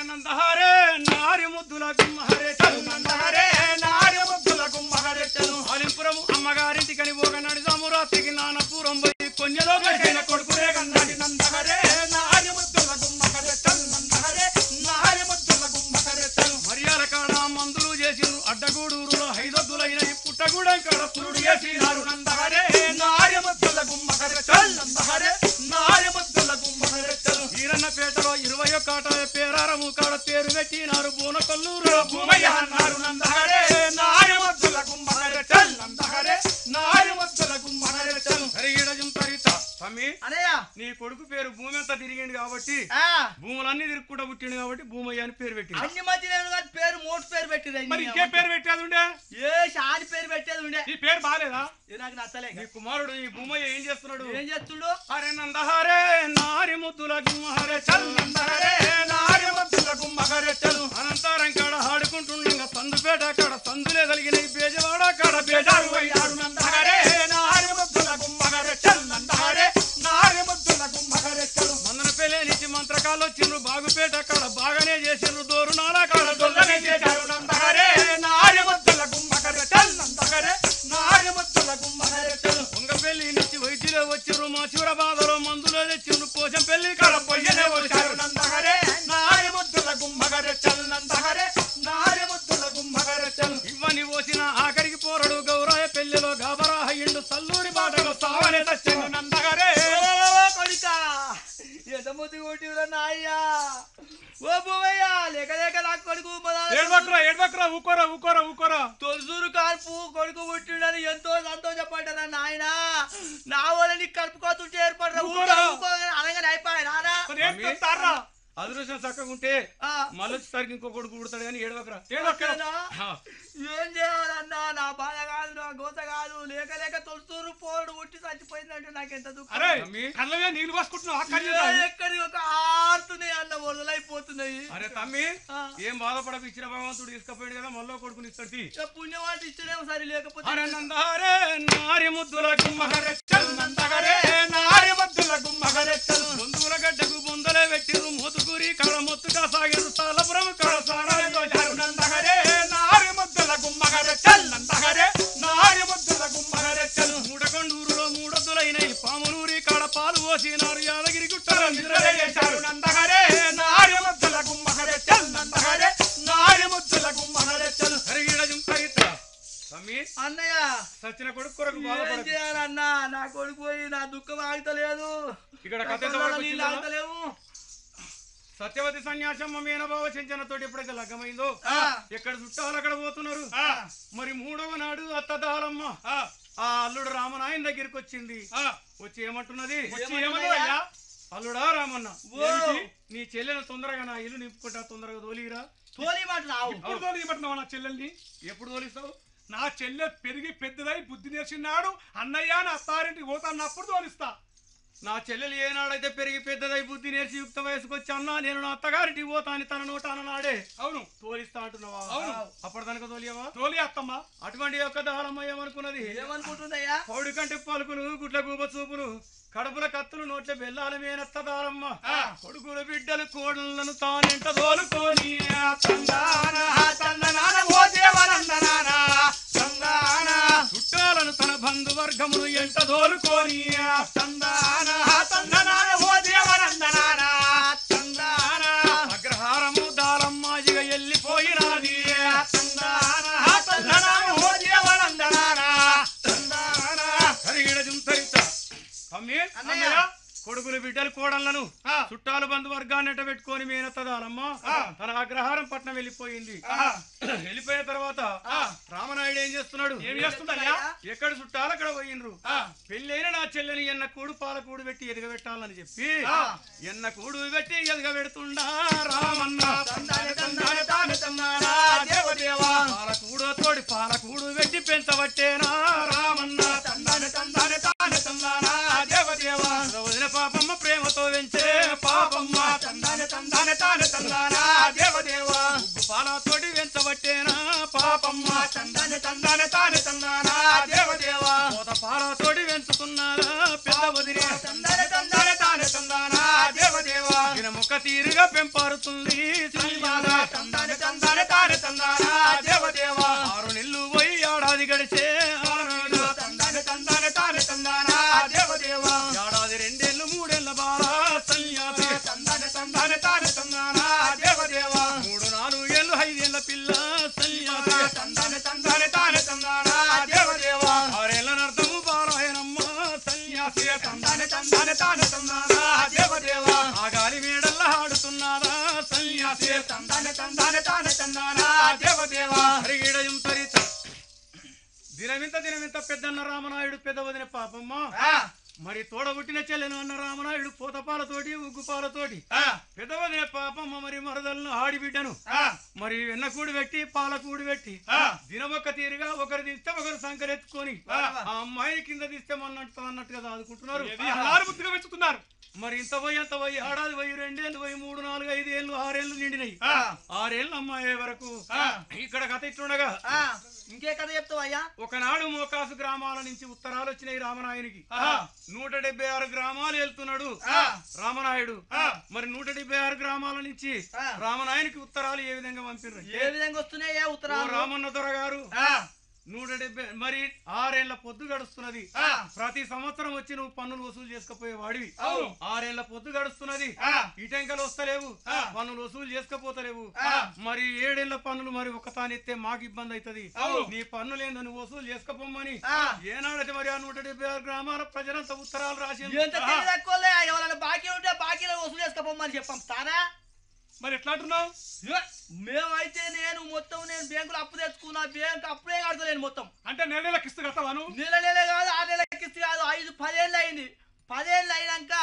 నందహరే నారి ముద్దుల గుమ్మహరే చల్ నందహరే నారి ముద్దుల గుమ్మహరే చల్ ఆలింపురం అమ్మగారింటికని పోగ నడిదాము రాత్రికి నానపురం పోయి కొంచెలో గడిచిన కొడుకునే కన్నాడి నందహరే నారి ముద్దుల గుమ్మహరే చల్ నందహరే నారి ముద్దుల గుమ్మహరే చల్ మరియాల కాడ మందులు చేసిరు అడ్డగూడూరులో హైదొద్దులైన పుట్టగూడెం కాడ పురుడు చేసినారు నందహరే నారి ముద్దుల గుమ్మహరే చల్ నందహరే నారి ముద్దుల గుమ్మహరే చల్ ఈరన్నపేటలో 21 పేరారము కాడ పేరు పెట్టినారు బూనకొల్లూరు భూమయ్య అన్నారు నందహరే నారి ముద్దుల గుమ్మహరే చల్ నందహరే నారి ముద్దుల గుమ్మహరే చల్ హరిగేడ జుంతరిత తమ్మి అనయ్య నీ కొడుకు పేరు భూమి అంతా తిరిగిండు కాబట్టి భూములన్నీ తిరుగుకుంటా పుట్టిండు కాబట్టి భూమయ్య అని పేరు పెట్టిండు. అన్ని మధ్య పేరు మోటు పేరు పెట్టింది. మరి ఇంకే పేరు పెట్టేది ఉండే ఏ షాని పేరు పెట్టేది ఉండే. ఈ పేరు బాగాలేదా? నాకు నచ్చలే. నీ కుమారుడు ఈ భూమయ్య ఏం చేస్తున్నాడు? ఏం చేస్తుడు? హరే నందహరే నారి ముద్దుల గుమ్మహరే చల్ నందహరే నారి ముద్దుల గుమ్మహరే చల్ అనంతరం కాడ ఆడుకుంటుండగా సందుపేట కాడ సందులే కలిగిన బేజవాడ కాడ బేజారు అయ్యాడు నందహరే నారి ముద్దుల గుమ్మహరే చల్ నందహరే నారి ముద్దుల గుమ్మహరే చల్ మందన పెళ్లి నుంచి మంత్రకాలు వచ్చిండ్రు బాగుపేట కాడ బాగానే చేసిండ్రు దోరు నాలా కాడ దొల్లనే చేశారు నందహరే నారి ముద్దుల గుమ్మహరే చల్ నందహరే నారి ముద్దుల గుమ్మహరే చల్ ఉంగపెల్లి నుంచి వైద్యులే వచ్చిర్రు మా చివర బాధలో మందులో తెచ్చిండ్రు పోషం పెళ్లి కాడ పొయ్యనే వచ్చారు నందహరే నారి ముద్దుల గుమ్మహరే చల్ నందహరే నారి ముద్దుల గుమ్మహరే చల్ ఇవ్వని పోసిన ఆఖరికి పోరడు గౌరాయ పెళ్లిలో గాబరా అయ్యిండు సల్లూరి బాటలో సావనే తెచ్చిండు నందహరే కొడుకా ఎంత ముద్దు కొట్టిరా నాయ్యా. ఓ భూమయ్య లేక లేక నాకు కొడుకు ఏడ్వక్రా ఊకోరా తొలసూరు కాన్పు కొడుకు పుట్టిండని ఎంతో సంతోషపడ్డారా నాయన. నా వాళ్ళని కలుపుకోతుంటే ఏర్పడరా అనగానే అయిపోయా నానా. అదృష్టం చక్కగా ఉంటే మళ్ళొచ్చేసరికి ఇంకో కొడుకు పుడతాడు కానీ ఏడవకరా. ఏం చేయాలన్నా నా బాధ కాదు నా గోత కాదు లేక లేక తొలసూరు పోరుడు పుట్టి చచ్చిపోయిందంటే నాకెంత దుఃఖం. నీళ్ళు పోసుకుంటున్నావు ఎక్కడి ఒక ఆడుతున్నాయి అన్న వరదలైపోతున్నాయి. అరే తమ్మి ఏం బాధపడకు ఇచ్చిన భగవంతుడు తీసుకపోయాడు కదా మళ్ళీ కొడుకుని ఇస్తాడు. పుణ్యం అంటే ఇచ్చడేమో సరే లేకపోతే నారి ముద్దుల గుమ్మహరే చల్ నందహరే నారి ముద్దుల గుమ్మహరే చల్ బొందుల గడ్డకు బొందలే పెట్టిరు మోతుకూరి కాడ మొత్తుగా సాగిరు తాళపురం కాడ సారాలే దోచారు నందహరే నారి ముద్దుల గుమ్మహరే చల్ నందహరే నారి ముద్దుల గుమ్మహరే చల్ మూడకొండూరులో మూడొద్దులైనై పాములూరి కాడ పాలు పోసినారు యాదగిరి గుట్టలో నిద్రలే చేశారు నందహరే నారి ముద్దుల గుమ్మహరే చల్ నందహరే నారి ముద్దుల గుమ్మహరే చల్ హరిగిడ జుంతరిత తమ్మి అన్నయ్య సచిన కొడుకు కొరకు బాధపడాలన్నా నా కొడుకు పోయి నా దుఃఖం ఆగుతలేదు. ఇక్కడ కథ ఆగుతలేవు. సత్యవతి సన్యాసమ్మ మీనభావ చించనతోటి ఎప్పుడైతే లగ్గమైందో ఎక్కడ చుట్టాలు అక్కడ పోతున్నారు. మరి 3వ నాడు అత్తదాలమ్మ ఆ అల్లుడు రామనాయన దగ్గరికి వచ్చింది. వచ్చి ఏమంటున్నది? అల్లుడా రామన్న నీ చెల్లెని తొందరగా నా ఇల్లు నింపుకుంటా తొందరగా తోలిరా. తోలిమంటున్నావు నా చెల్లెల్ని ఎప్పుడు తోలిస్తావు? నా చెల్లె పెరిగి పెద్దదై బుద్ధి నేర్చినాడు అన్నయ్య నా అత్తారింటికి పోతాన్నప్పుడు తోలిస్తా. నా చెల్లెలు ఏనాడైతే పెరిగి పెద్దదై బుద్ధి నేర్చి యుక్త వయసుకు వచ్చి అన్నా నేను నా అత్తగారింటికి పోతా అని తన నోట అన్నాడే. అవును తోలిస్తా అంటున్నావా? అవును. అప్పటిదానికి తోలియవా? తోలి అత్తమ్మా. అటువంటి యొక్క దాళమ్మ ఏమనుకున్నది? ఏమనుకుంటుందయ్యా? పౌడి కంటి పలుకులు గుడ్ల గూబ చూపులు కడుపుల కత్తులు నోట్ల బెల్లాల మేనత్త దాళమ్మ కొడుకుల బిడ్డలు కోడలను తానెంట తోలుకొని చుట్టాలను తన బంధు వర్గమును ఎంట దోలుకొని అగ్రహారము దాలమ్మాజిగా వెళ్ళిపోయినది కొడుకులు బిడ్డలు కోడళ్లను చుట్టాలు బంధు వర్గాన్ని ఎట్ట పెట్టుకొని మేనత్తదాలమ్మ తన అగ్రహారం పట్నం వెళ్ళిపోయింది. వెళ్ళిపోయిన తర్వాత రామనాయుడు ఏం చేస్తున్నాడు? ఎక్కడ చుట్టాలు అక్కడ పోయినరు. పెళ్ళైన నా చెల్లెని ఎన్న కూడు పాలకూడు పెట్టి ఎదగబెట్టాలని చెప్పి ఎన్న కూడు పెట్టి ఎదగబెడుతుండా రామన్న. పాలకూడు తోడి పాలకూడు పెట్టి పెంచబట్టేనా రామన్న. వదిన పాపమ్మ ప్రేమతో పెంచే పాపమ్మ పాలతోటి పెంచబట్టేనా పాపమ్మ. కోత పాలతోటి పెంచుతున్నారా పెద్ద వదిన. ముఖ తీరుగా పెంపారుతుంది 6 నెలలు పోయి ఏడాది గడిచే ఏడాది 2 ఏళ్ళు 3 ఏళ్ళ బాల సన్యాసి 3 4 ఏళ్ళు 5 ఏళ్ళ పిల్ల సన్యాసి 6 ఏళ్ళ నర్థము బాలాయనమ్మ సన్యాసి. ఆ గాలి మేడల్లా ఆడుతున్నారా సన్యాసి. దినమింత పెద్దన్న రామనాయుడు పెద్ద వదిన పాపమ్మ మరి తోడబుట్టిన చెల్లెను అన్న రామనాయుడు పూతపాలతోటి ఉగ్గుపాలతోటి పెద్ద వదిన పాపమ్మ మరి మరదలను ఆడిబిడ్డను మరి వెన్నకూడు పెట్టి పాలకూడు పెట్టి దినమొక్క తీరుగా ఒకరు తీస్తే ఒకరు సంకరెత్తుకొని ఆ అమ్మాయిని కింద తీస్తే అన్నట్టుగా ఆదుకుంటున్నారు. పెంచుతున్నారు. మరి ఇంత పోయి అంత పోయి ఏడాది పోయి 2 ఏళ్ళు పోయి 3 4 5 ఏళ్ళు 6 ఏళ్ళు నిండినాయి. 6 ఏళ్ళు అమ్మాయి వరకు ఇక్కడ కథ ఇట్లుండగా ఇంకే కథ చెప్తావయ్యా? ఒకనాడు మోకాసు గ్రామాల నుంచి ఉత్తరాలు వచ్చినాయి రామనాయునికి. 176 గ్రామాలు వెళ్తున్నాడు రామనాయుడు. మరి 176 గ్రామాల నుంచి రామనాయునికి ఉత్తరాలు ఏ విధంగా పంపిర్రు? ఏ విధంగా వస్తున్నాయా ఉత్తరాలు? రామన్న దొర గారు 170 మరి 6 ఏళ్ల పొద్దు గడుస్తున్నది. ప్రతి సంవత్సరం వచ్చి నువ్వు పన్నులు వసూలు చేసుకుపోయేవాడివి. 6 ఏళ్ల పొద్దు గడుస్తున్నది. ఇటెంకలు వస్తలేవు, పన్నులు వసూలు చేసుకపోతలేవు. మరి 7 ఏళ్ల పన్నులు మరి ఒక్కతానెత్తే మాకు ఇబ్బంది అవుతుంది. నీ పన్నులేందో నువ్వు వసూలు చేసుకపోమ్మని ఏనాడైతే మరి ఆ 176 గ్రామాల ప్రజలంతా ఉత్తరాలు రాసి బాకీ ఉంటే బాకీలో వసూలు చేసుకోమని చెప్పాం తానా. మరి ఎట్లా అంటున్నావు? మేమైతే నేను బ్యాంకులో అప్పు తెచ్చుకున్నా, బ్యాంకు అప్పుడే కడతలేను మొత్తం. అంటే నెల కిస్తు కడతావాను? నెల కాదు, 6 నెలల కిస్తు కాదు, 5-10 ఏళ్ళు అయింది. 10 ఏళ్ళు అయినాక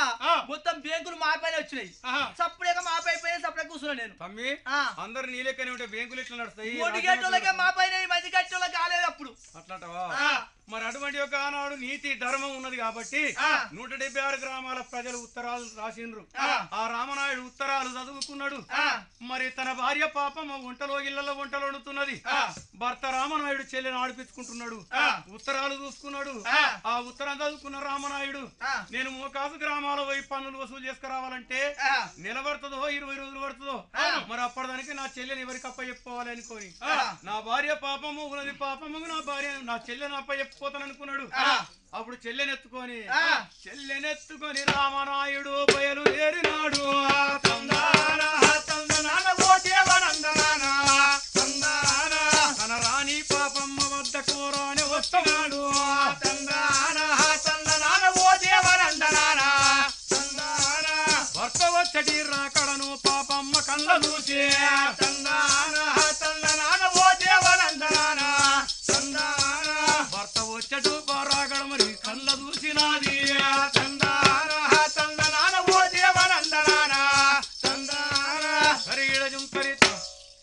మొత్తం బ్యాంకులు మాపైన వచ్చినాయి. సప్పుడేగా మాపైపోయి సప్పుడే కూర్చున్నా నేను. తమ్మి అందరు నీ లెక్కనే ఉంటే బ్యాంకులు ఎట్లా నడుస్తాయి? గట్టోళ్ళకే మాపైన మధ్య గట్టోళ్ళకి కాలేదు అప్పుడు. అట్లాంటవా? మరి అటువంటి ఒక ఆనాడు నీతి ధర్మం ఉన్నది కాబట్టి 176 గ్రామాల ప్రజలు ఉత్తరాలు రాసిండ్రు. ఆ రామనాయుడు ఉత్తరాలు చదువుకున్నాడు. మరి తన భార్య పాపం వంటలో ఇళ్లలో వంటలు వండుతున్నది. భర్త రామనాయుడు చెల్లెని ఆడిపించుకుంటున్నాడు. ఉత్తరాలు చూసుకున్నాడు. ఆ ఉత్తరం చదువుకున్న రామనాయుడు నేను మోకాసు గ్రామాల పోయి పన్నులు వసూలు చేసుకురావాలంటే నెల పడుతుందో 20 రోజులు పడుతుందో, మరి అప్పటిదానికి నా చెల్లెని ఎవరికి అప్ప చెప్పుకోవాలి అనుకోని నా భార్య పాపము ఉన్నది. పాపము నా భార్య నా చెల్లెని అప్ప పోతాననుకున్నాడు. అప్పుడు చెల్లెనెత్తుకొని రామనాయుడు బయలుదేరినాడు. తన రాణి పాపమ్మ వద్దకు రాని వస్తున్నాడు. భర్త వచ్చటి రాకడను పాపమ్మ కళ్ళ చూసి భర్త వచ్చడు రాగడ మరి కళ్ళ చూసినాది.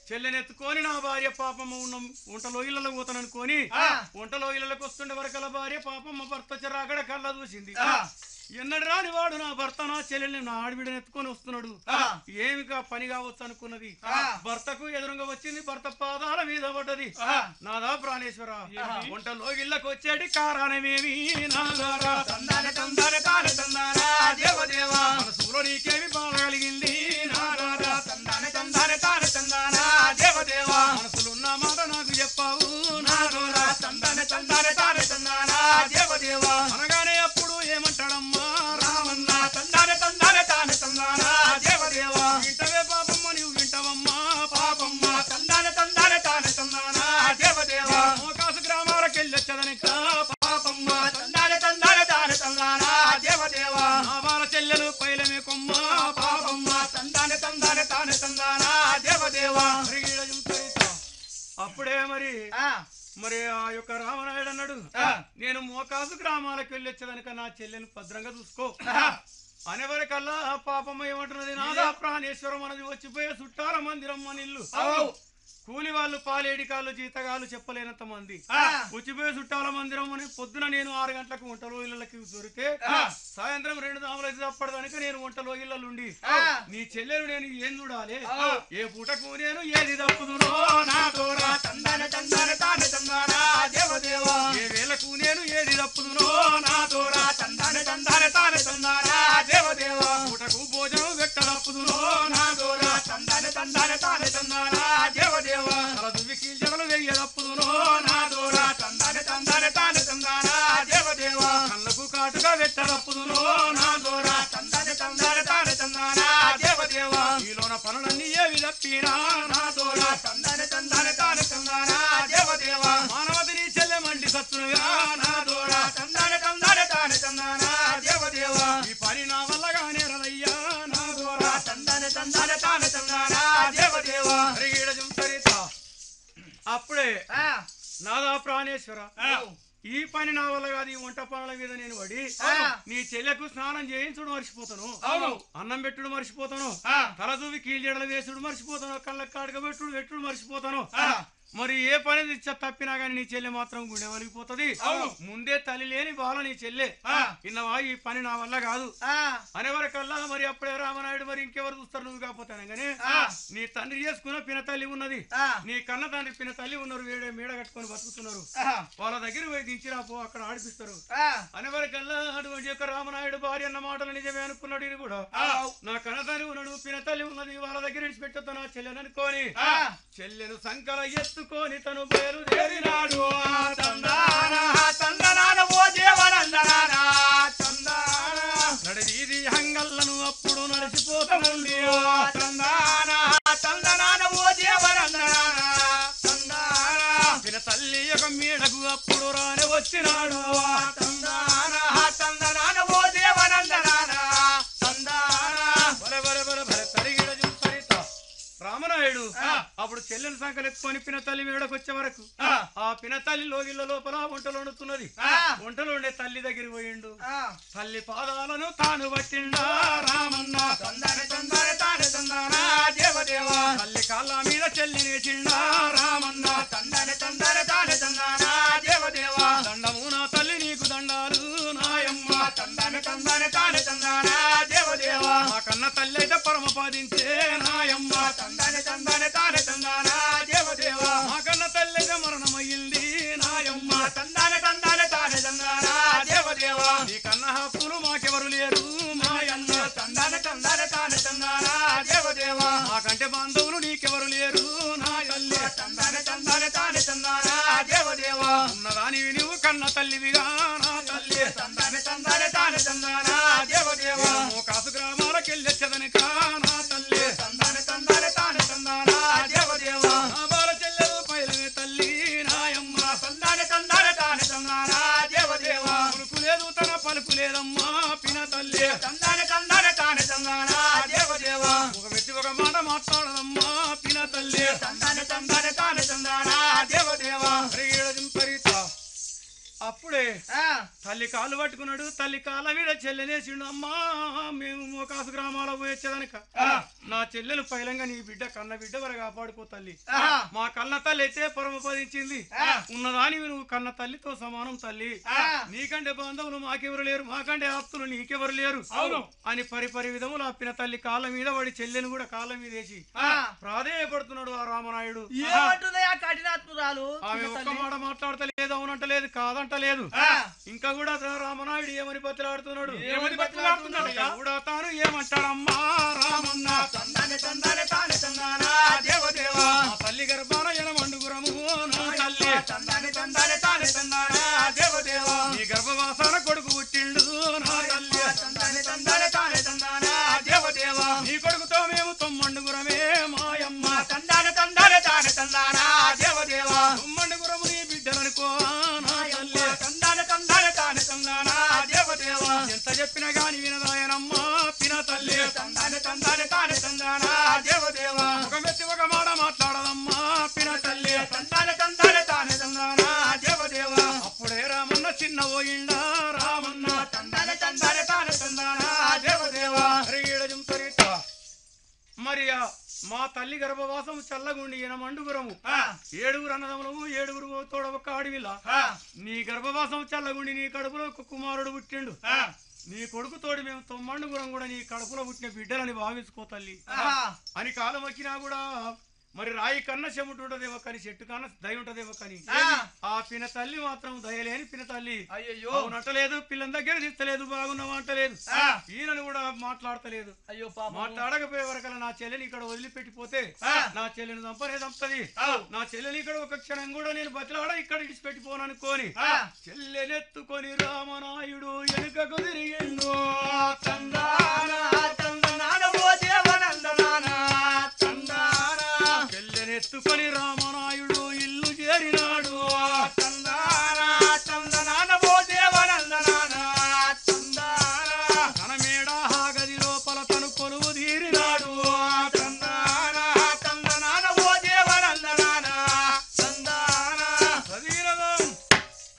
చెల్లెనెత్తుకొని నా భార్య పాపమ్మ వంటలో ఇళ్లలో పోతాననుకోని వంటలో ఇళ్లకు వస్తుండే వరకల భార్య పాపమ్మ భర్త రాగడ కళ్ళ చూసింది. ఎన్నడు రాని వాడు నా భర్త నా చెల్లెల్ని నా ఆడబిడ్డను ఎత్తుకొని వస్తున్నాడు, ఏమిగా పని కావచ్చు అనుకున్నది. భర్తకు ఎదురుగా వచ్చింది. భర్త పాదాల మీద పడ్డది. నాదా ప్రాణేశ్వర, వంటలో ఇళ్ళకు వచ్చేటి కారణమేమి నాదారా? మనసులో నీకేమి బాధ కలిగింది నాదారా? మనసులున్న మాట నాకు చెప్పావు నాదోరా. మరి మరి ఆ యొక్క రామనాయుడు అన్నాడు నేను మోకాసు గ్రామాలకు వెళ్ళి వచ్చేదానిక నా చెల్లెని భద్రంగా చూసుకో అనేవరకల్లా పాపమ్మ ఏమంటున్నది నాదా ప్రాణేశ్వరం మనది వచ్చిపోయే చుట్టాల మందిరం మన ఇల్లు కూలి వాళ్ళు పాలేడికాళ్ళు జీతగాళ్ళు చెప్పలేనంత మంది వచ్చిపోయే చుట్టాల మందిరం అని పొద్దున నేను 6 గంటలకు వంటలో ఇళ్ళకి దొరికితే సాయంత్రం 2 దాములకి తప్పడదానికి నేను వంటలో ఇళ్ళలుండి నీ చెల్లెలు నేను ఏం చూడాలి ఏ పూటకు నేను ఏది తప్పుదునో నాతోరా ఏ వేళకు నేను ఏది తప్పుదునో నాతోరా పూటకు భోజనం వెట్ట తప్పుదునో నాతోరా దువ్వికి జడలు వెయ్య తప్పుదునో నాతోరా కళ్ళకు కాటుగా వెట్ట తప్పుదునో నాతోరా ఈలోన పనులన్నీ ఏవి తప్పినా నాతోరా మానవతి నీ చెల్లె మండి సత్తునుగా నాతోరా ఈ పని నా వల్లగానే రదయ్యా నాతోరా అప్పుడే నాదా ప్రాణేశ్వర ఈ పని నా వల్ల కాదు ఈ వంట పనుల మీద నేను పడి నీ చెల్లెకు స్నానం చేయించుడు మర్చిపోతాను అన్నం పెట్టుడు మర్చిపోతాను తల చూవి కీళ్ళెడలు వేసుడు మర్చిపోతాను కళ్ళ కాడక పెట్టుడు మర్చిపోతాను మరి ఏ పని తప్పినా గానీ నీ చెల్లె మాత్రం గుండె వలిగిపోతుంది ముందే తల్లి లేని బాల నీ చెల్లె ఇన్నవా ఈ పని నా వల్ల కాదు అనేవరకల్లా మరి అప్పుడే రామనాయుడు మరి ఇంకెవరు చూస్తారు నువ్వు కాకపోతాను గానీ నీ తండ్రి చేసుకున్న పిన తల్లి ఉన్నది నీ కన్న తండ్రి పిన తల్లి ఉన్నారు వేడే మేడ కట్టుకొని బతుకుతున్నారు వాళ్ళ దగ్గర పోయి దించిరా పో అక్కడ ఆడిపిస్తారు అనేవరకల్లా అటువంటి యొక్క రామనాయుడు భార్య అన్న మాటలు నిజమే అనుకున్నాడు ఇది కూడా నా కన్న తండ్రి ఉన్నాడు పిన తల్లి ఉన్నది వాళ్ళ దగ్గర విడిచిపెట్టొద్దు నా చెల్లెని అనుకోని చెల్లెను సంకల ఎత్తుకొని తను బయలుదేరినాడు నడివీధి హంగల్లను అప్పుడు నడిచిపోతానుండి పిన తల్లి యొక్క మీడకు అప్పుడు రాని వచ్చినాడు రామనాయుడు అప్పుడు చెల్లెని సంకలు ఎత్తుకొని పిన తల్లి మీడకు వచ్చే వరకు ఆ పిన తల్లి లోగిళ్ళ లోపల వంటలు వండుతున్నది వంటలు వండే తల్లి దగ్గరికి పోయిండు తల్లి పాదాలను తాను పట్టిండా రామన్న తల్లి కాళ్ళ మీద చెల్లిని వేసిండా రామన్న దండము నా తల్లి నీకు దండాలు నాయమ్మ మా కన్న తల్లి అయితే పరమపాదించే నాయమ్మ మా కన్న తల్లి అయితే మరణమయ్యింది నాయమ్మ నీ కన్న హక్కులు మాకెవరు లేరు మాయన్న మాకంటే బాంధవులు నీకెవరు లేరు నా తల్లి ఉన్నదాని నువ్వు కన్న తల్లివిగా నా తల్లి కాసు గ్రామాలకు వెళ్ళొచ్చదనిక నా తల్లి నా బాల చెల్లెలు పైలమే తల్లి నాయమ్మ పులుకు లేదు తన పలుకు లేదమ్మా పిన తల్లి ఒక వ్యక్తి ఒక మాట మాట్లాడదమ్మా పిన తల్లి అప్పుడే తల్లి కాళ్ళు పట్టుకున్నాడు తల్లి కాళ్ళ మీద చెల్లెనేసిండు అమ్మా మేము మోకాసు గ్రామాల పోయొచ్చేదనక నా చెల్లెలు పైలంగా నీ బిడ్డ కన్న బిడ్డ వరకు కాపాడుకో తల్లి మా కన్న తల్లి అయితే పరమపదించింది ఉన్నదాని నువ్వు కన్న తల్లితో సమానం తల్లి నీకంటే బాంధవులు మాకెవరు లేరు మాకంటే ఆప్తులు నీకెవరు లేరు అని పరిపరి విధములు అప్పిన తల్లి కాళ్ళ మీద వాడి చెల్లెను కూడా కాళ్ళ మీద వేసి ప్రాధేయపడుతున్నాడు ఆ రామనాయుడు ఆమె ఒక్క మాట మాట్లాడతలేదు అవునంటలేదు కాదంటలేదు ఇంకా కూడా రామనాయుడు ఏమని బతిలాడుతున్నాడు కూడా తాను ఏమంటాడమ్మా రామన్న తల్లి గర్భాన ఎనమండుగురము నా తల్లి నీ గర్భవాసాన కొడుకు పుట్టిండు నా తల్లి నీ కొడుకుతో మేము 9 మాయమ్మ 9 నీ బిడ్డలనుకో ఎంత చెప్పినా గాని వినదాయనమ్మా పిన తల్లి ఒక మెత్తి ఒక మాట మాట్లాడదమ్మా పిన తల్లి పోయిండా రామన్న తందానే తందానే తానే తందానా దేవదేవా ఈడజం తరిత మరి మా తల్లి గర్భవాసం చల్లగుండి ఈయన మండుగురము 7 అన్నదములము 7 తోడ ఒక అడవిలా నీ గర్భవాసం చల్లగుండి నీ కడుపులో ఒక కుమారుడు పుట్టిండు నీ కొడుకు తోడి మేము 9 కూడా నీ కడుపులో పుట్టిన బిడ్డలని భావించుకో తల్లి అని కాలం వచ్చినా కూడా మరి రాయి కన్నా చెముటుంటదేమో కానీ చెట్టు కన్నా దయ ఉంటదేమో కానీ ఆ పిన తల్లి మాత్రం దయలేని పిన తల్లి అయ్యో అవునట్టలేదు పిల్లని దగ్గర తీస్తలేదు బాగున్నావు అంటలేదు ఈయనను కూడా మాట్లాడతలేదు అయ్యో మాట్లాడకపోయే వరకల్లా నా చెల్లెని ఇక్కడ వదిలిపెట్టిపోతే నా చెల్లెని చంపది నా చెల్లెని ఇక్కడ ఒక క్షణం కూడా నేను బతిలాడ ఇక్కడ ఇడిచిపెట్టిపోను అనుకోని చెల్లెనెత్తుకొని రామనాయుడు వెనుకకు తిరిగిండు చెల్లెనెత్తుకొని రామనాయుడు ఇల్లు చేరినాడు తన మేడ గది లోపల తను కొలువు తీరినాడు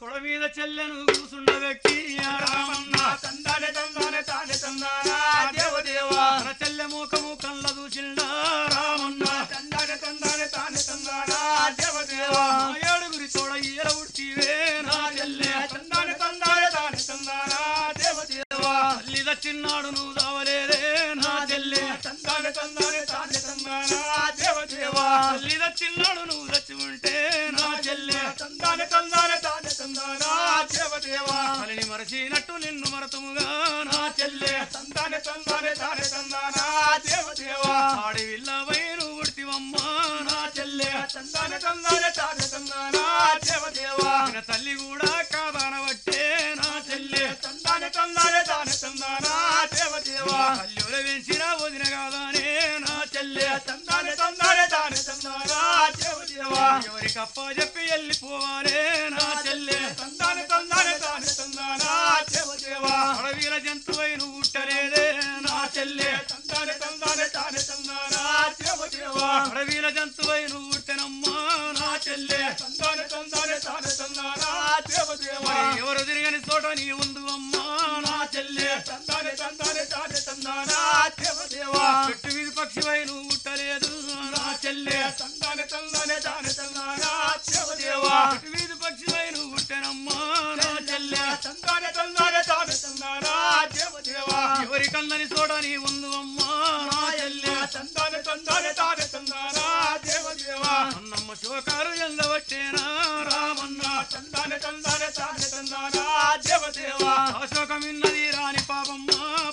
తొడ మీద చెల్లెను కూసుండ వ్యక్తి రామన్న తందానే తందానే తానే తందానా దేవదేవా తన చెల్లె ముఖము కళ్ళ చూసిండా రామన్న తందానే తందానే తానే తందానా దేవదేవా 7 తోడ ఈర ఉట్టివే నా చెల్లె తందానే తందానే తానే తందానా దేవదేవా తల్లి దచ్చిన్నాడు నువ్వు దావలేదే నా చెల్లె తందానే తందానే తానే తందానా దేవదేవా తల్లి దచ్చిన్నాడు నువ్వు దచ్చి ఉంటే నా చెల్లె తందానే తందానే తానే తందానా దేవదేవా తల్లిని మరచినట్టు నిన్ను మరతముగా నా చెల్లె తందానే తందానే తానే తందానా దేవదేవా ఆడి విల్లవై నువ్వు ఉడితివమ్మా నా చెల్లె తందానే తందానే తానే తందానా దేవదేవా ఆయన తల్లి కూడా కాదనబట్టే నా చెల్లె తందానే తందానే తానే తందానా దేవదేవా కల్లుల వెంచిన వదిన కాదానే నా చెల్లె తందానే తందానే తానే తందానా దేవదేవా ఎవరికప్ప చెప్పి వెళ్ళిపోవాలే నా చెల్లె తందానే తందానే తానే తందానా దేవదేవా అడవిల జంతువై నువ్వు ఉట్టలేదే నా చెల్లె తందానే తందానే తానే తందానా దేవదేవా అడవిల జంతువై నువ్వు ఉట్టెనమ్మా నా చెల్లె తందానే తందానే తానే తందానా దేవదేవా మరి ఎవరు తిరగని చోట నీ ఉందు అమ్మా నా చెల్లె తందానే తందానే తానే తందానా దేవదేవా చెట్టు మీద పక్షివై నువ్వు ఉట్టలేదు నా చెల్లె తందానే తందానే తానే తందానా దేవదేవా చెట్టు మీద పక్షివై నువ్వు ఉట్టెనమ్మా నా చెల్లె తందానే తందానే తానే తందానా దేవదేవా ఎవరి కళ్ళని చోట నీ ఉందు అమ్మా నా చెల్లె తందానే తందానే తానే తందానా దేవదేవా అన్నమ్మ శోకాలు ఎందవట్టేనా రామన్న తందానే తందానే తానే తందానా దేవదేవా అశోకమిన్నది రాని పాపమ్మ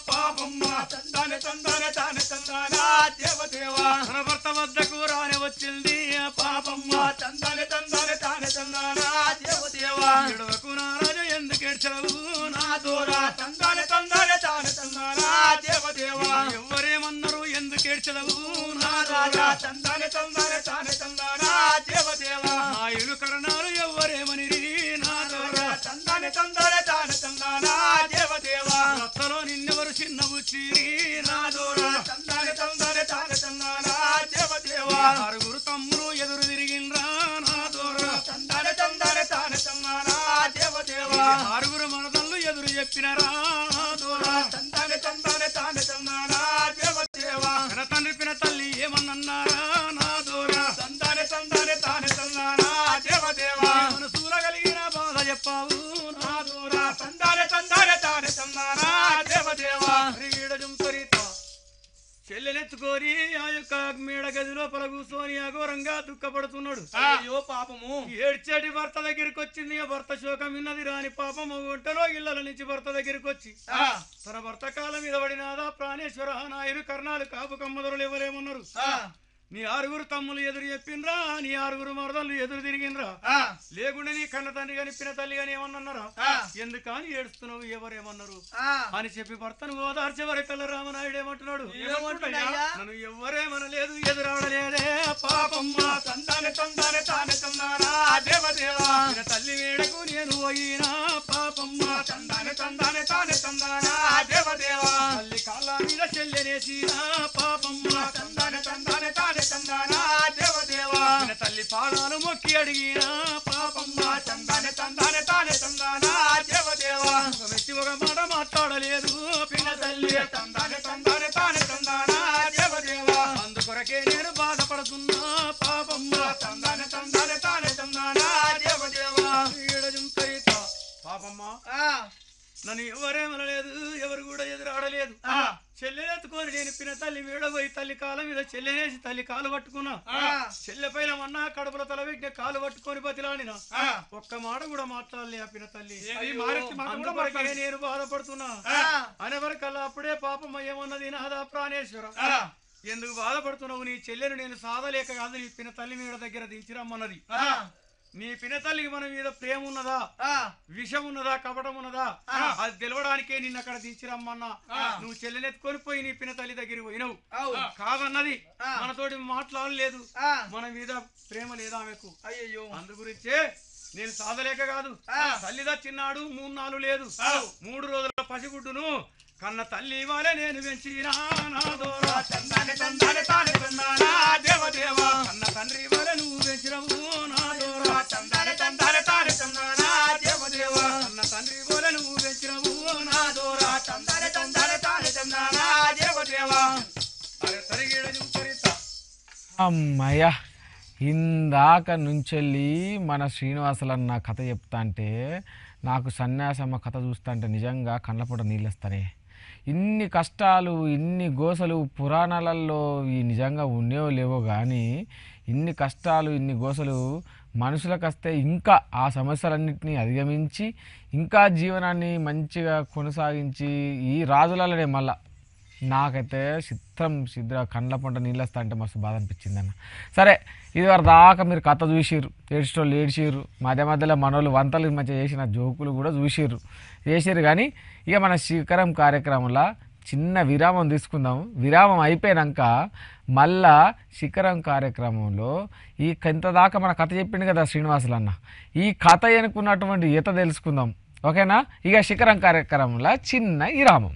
పాపమ్మ తందానే తందానే తానే తందానా దేవదేవా తన భర్త వద్దకు రాని వచ్చింది ఆ పాపమ్మ తందానే తందానే తానే తందానా దేవదేవా ఎడవకు నా రాజు ఎందుకేడ్చవు నా దూరా తందానే తందానే తానే తందానా దేవదేవా ఎవరేమన్నారు ఎందుకేడ్చవు నా రాజా తందానే తందానే తానే తందానా దేవదేవా నా ఇరు కరణాలు ఎవరేమని నా ద్వారా తందానే తందానే తానే తందానా దేవదేవా రత్తలో నిన్నెవరు చిన్న బుచ్చిరి నా ద్వారా తందానే తందానే తానే తందానా దేవదేవా 6 తమ్ములు ఎదురు తిరిగిండ్రా నా ద్వారా తందానే తందానే తానే తందానా దేవదేవా 6 మనదళ్ళు ఎదురు చెప్పినరా నా ద్వారా తందానే తందానే తానే తందానా దేవదేవా పిన తండ్రి పిన తల్లి ఏమన్నారా నా ద్వారా తందానే తందానే తానే తందానా దేవదేవా మనసూల కలిగిన బాధ చెప్పావు నా ద్వారా తందానే తందానే తానే తందానా దేవదేవా ఈడజం తరిత చెల్లెనెత్తుకోరి ఆ యొక్క మేడ గది లోపల కూర్చొని అఘోరంగా దుఃఖపడుతున్నాడు అయ్యో పాపము ఏడ్చేటి భర్త దగ్గరికి వచ్చింది ఆ భర్త శోకం విన్నది రాని పాపం ఒంటలో ఇళ్ళల నుంచి భర్త దగ్గరికి వచ్చి తన భర్త కాలం మీద పడినాదా ప్రాణేశ్వర నాయరు కర్ణాలు కాపు కమ్మదరులు ఎవరేమన్నారు నీ 6 తమ్ములు ఎదురు చెప్పిండ్రా నీ 6 మరదళ్ళు ఎదురు తిరిగిండ్రా లేకుండా నీ కన్న తండ్రి గాని పిన తల్లి గాని ఏమన్నారా ఎందుకని ఏడుస్తున్నావు ఎవరేమన్నారు అని చెప్పి భర్తను ఓదార్చే వరకల్లా రామనాయుడు ఏమంటున్నాడు నన్ను ఎవరేమనలేదు ఎదురాడలేదే పాపమ్మ తందానే తందానే తానే తందానా దేవదేవా తల్లి వేడకు నేను పోయినా పాపమ్మ తందానే తందానే తానే తందానా దేవదేవా తల్లి కాళ్ళ మీద చెల్లెనే వేసిన పాపమ్మ తందాన తందాన తానే తందానా దేవదేవా పిన తల్లి పాదాలు మొక్కి అడిగిన పాపమ్మ తందాన తందాన తానే తందానా దేవదేవా ఒక మెచ్చి ఒక మాట మాట్లాడలేదు పిన తల్లి తందాన తందాన తానే తందానా దేవదేవా అందుకొరకే నేను బాధపడుతున్నా పాపమ్మ తందాన తందాన తానే తందానా దేవదేవా ఈడజుంకరిత పాపమ్మ నన్ను ఎవరేమనలేదు ఎవరు కూడా ఎదురాడలేదు చెల్లెనెత్తుకొని నేను పిన తల్లి వీడబోయి తల్లి కాళ్ళ మీద చెల్లెనేసి తల్లి కాలు పట్టుకున్నా చెల్లె పైన మన్నా కడుపుల తల పెట్టిన కాలు పట్టుకొని బతిలాడిన ఒక్క మాట కూడా మాట్లాడలే ఆ పిన తల్లి అందుకొరకే నేను బాధపడుతున్నా అనేవరకల్లా అప్పుడే పాపమ్మ ఏమన్నది నాదా ప్రాణేశ్వర ఎందుకు బాధపడుతున్నావు నీ చెల్లెను నేను సాధలేక కాదు నీ పిన తల్లి మీద దగ్గర దించిరమ్మన్నది నీ పిన తల్లికి మన మీద ప్రేమ ఉన్నదా విషం ఉన్నదా కపటం ఉన్నదా అది తెలవడానికే నిన్ను అక్కడ దించిరమ్మన్నా నువ్వు చెల్లెనెత్తుకొని పోయి నీ పిన తల్లి దగ్గరికి పోయినవు కాదన్నది మనతోటి మాట్లాడలేదు మన మీద ప్రేమ లేదా ఆమెకు అయ్యో అందు గురించే నేను సాధలేక కాదు తల్లిదా చిన్నాడు 3 నాలుగు లేదు 3 రోజుల పసిగుడ్డును కన్న తల్లి వాళ్ళే నేను పెంచినా తందాన తందాన తానే తందానా దేవదేవా కన్న తండ్రి వాళ్ళే నువ్వు పెంచినవు నా దోరా తందాన తందాన తానే తందానా దేవదేవా కన్న తండ్రి వాళ్ళే నువ్వు పెంచినవు నా దోరా తందాన తందాన తానే తందానా దేవదేవా అరే తరిగేడ చూపరిత అమ్మయ్య ఇందాక నుంచెళ్ళి మన శ్రీనివాసులన్న కథ చెప్తా అంటే నాకు సన్యాసమ్మ కథ చూస్తా అంటే నిజంగా కళ్ళపూట నీళ్ళొస్తానే. ఇన్ని కష్టాలు ఇన్ని గోసలు పురాణాలలో ఈ నిజంగా ఉండేవో లేవో కానీ ఇన్ని కష్టాలు ఇన్ని గోసలు మనుషులకు వస్తే ఇంకా ఆ సమస్యలన్నింటినీ అధిగమించి ఇంకా జీవనాన్ని మంచిగా కొనసాగించి ఈ రాజులలోనే మళ్ళా నాకైతే సిద్ధ కండ్ల పంట నీళ్ళు వస్తా అంటే మస్తు బాధ అనిపించింది అన్న. సరే ఇదివరకు దాకా మీరు కథ చూసిర్రు, ఏడ్చేటోళ్ళు ఏడ్చిర్రు, మధ్యలో మనోళ్ళు వంతలు మంచిగా చేసిన జోకులు కూడా చేసిర్రు కానీ ఇక మన శిఖరం కార్యక్రమంలో చిన్న విరామం తీసుకుందాం. విరామం అయిపోయాక మళ్ళా శిఖరం కార్యక్రమంలో ఈ ఇంతదాకా మన కథ చెప్పిండు కదా శ్రీనివాసులు అన్న, ఈ కథ ఎనుకున్నటువంటి ఈత తెలుసుకుందాం. ఓకేనా? ఇక శిఖరం కార్యక్రమంలో చిన్న విరామం.